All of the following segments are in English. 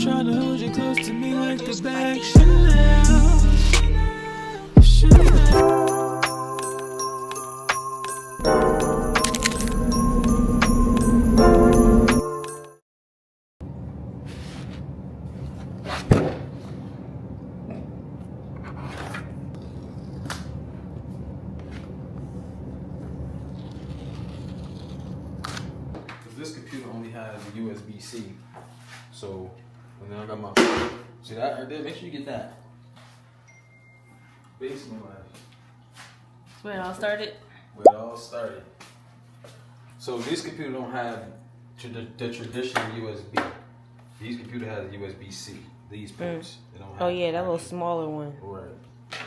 tryna hold you close to me like the bag Chanel. Chanel. This computer only has a USB-C, so and then I got my see that right there. Make sure you get that. Basement life. Where it all started. Where it all started. So this computer don't have the traditional USB. These computer has USB-C. These ports. They don't have Oh yeah, that little smaller one. Right.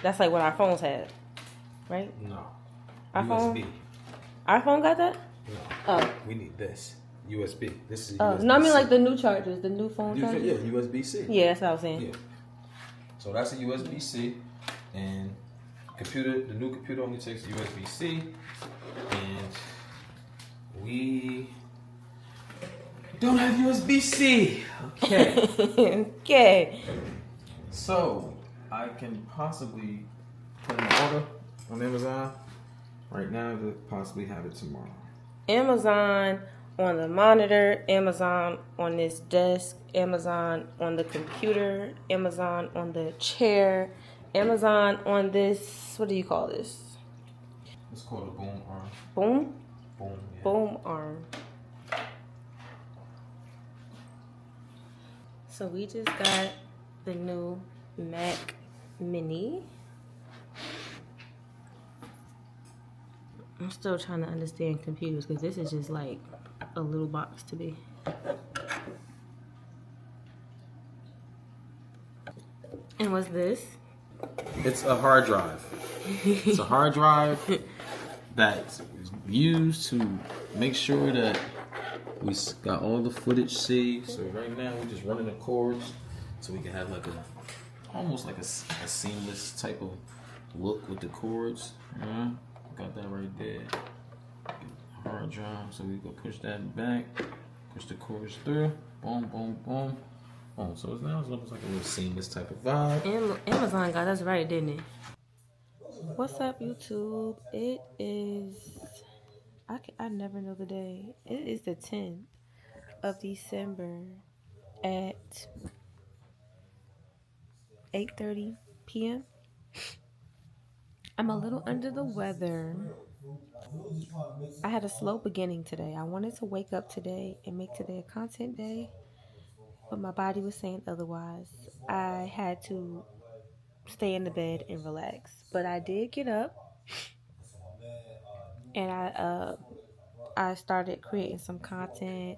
That's like what our phones had, right? No. iPhone? USB. iPhone got that? No. Oh. We need this. USB. This is Oh, USB-C. no, I mean like the new chargers, the new phone chargers. Yeah, USB-C. Yeah, that's what I was saying. Yeah. So that's a USB-C, and the new computer only takes USB-C, and we don't have USB-C. Okay. Okay. So I can possibly put an order on Amazon right now to possibly have it tomorrow. Amazon on the monitor, Amazon on this desk, Amazon on the computer, Amazon on the chair, Amazon on this, what do you call this? It's called a boom arm. Boom? Boom. Yeah. Boom arm. So we just got the new Mac Mini. I'm still trying to understand computers because this is just like a little box to me. And what's this? It's a hard drive. It's a hard drive that's used to make sure that we got all the footage saved. So right now we're just running the cords so we can have like almost like a seamless type of look with the cords. Got that right there. Hard drive, so we go push that back, push the cords through, boom, boom, boom. Oh, so it's now looks like a little seamless type of vibe. Amazon got us right, didn't it? What's up, YouTube? It is, I never know the day. It is the 10th of December at 8:30 p.m. I'm a little under the weather. I had a slow beginning today. I wanted to wake up today and make today a content day, but my body was saying otherwise. I had to stay in the bed and relax. But I did get up and I started creating some content.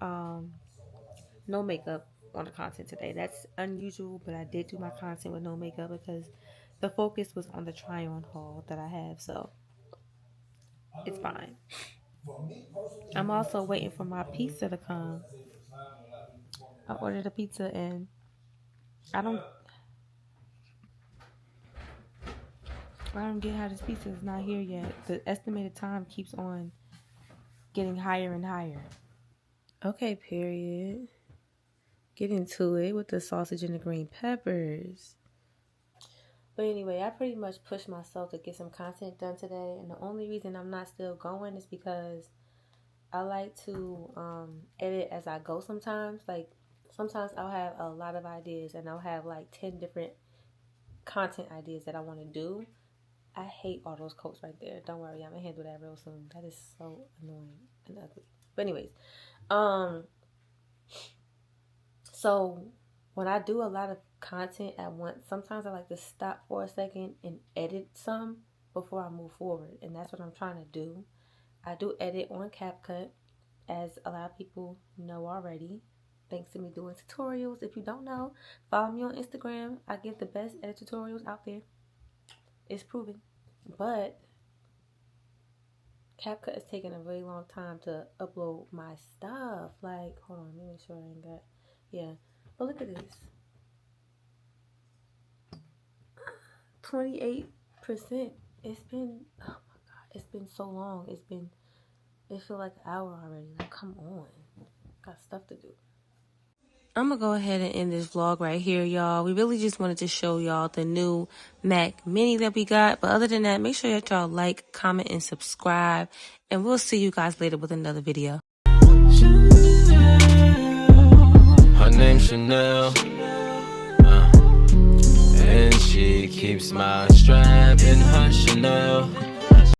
No makeup on the content today. That's unusual, but I did do my content with no makeup because the focus was on the try-on haul that I have, so it's fine. I'm also waiting for my pizza to come. I ordered a pizza and I don't get how this pizza is not here yet. The estimated time keeps on getting higher and higher. Okay, period. Get into it with the sausage and the green peppers. But anyway, I pretty much pushed myself to get some content done today. And the only reason I'm not still going is because I like to edit as I go sometimes. Like, sometimes I'll have a lot of ideas and I'll have like 10 different content ideas that I want to do. I hate all those quotes right there. Don't worry, I'm going to handle that real soon. That is so annoying and ugly. But anyways, so when I do a lot of content at once, sometimes I like to stop for a second and edit some before I move forward. And that's what I'm trying to do. I do edit on CapCut, as a lot of people know already, thanks to me doing tutorials. If you don't know, follow me on Instagram. I give the best edit tutorials out there. It's proven. But CapCut is taking a really long time to upload my stuff. Like, hold on, let me make sure I ain't got, yeah. But look at this. 28%. It's been, oh my God, it's been so long. It feels like an hour already. Like, come on. Got stuff to do. I'm gonna go ahead and end this vlog right here, y'all. We really just wanted to show y'all the new Mac Mini that we got. But other than that, make sure that y'all like, comment, and subscribe. And we'll see you guys later with another video. Her name's Chanel, and she keeps my strap in her Chanel.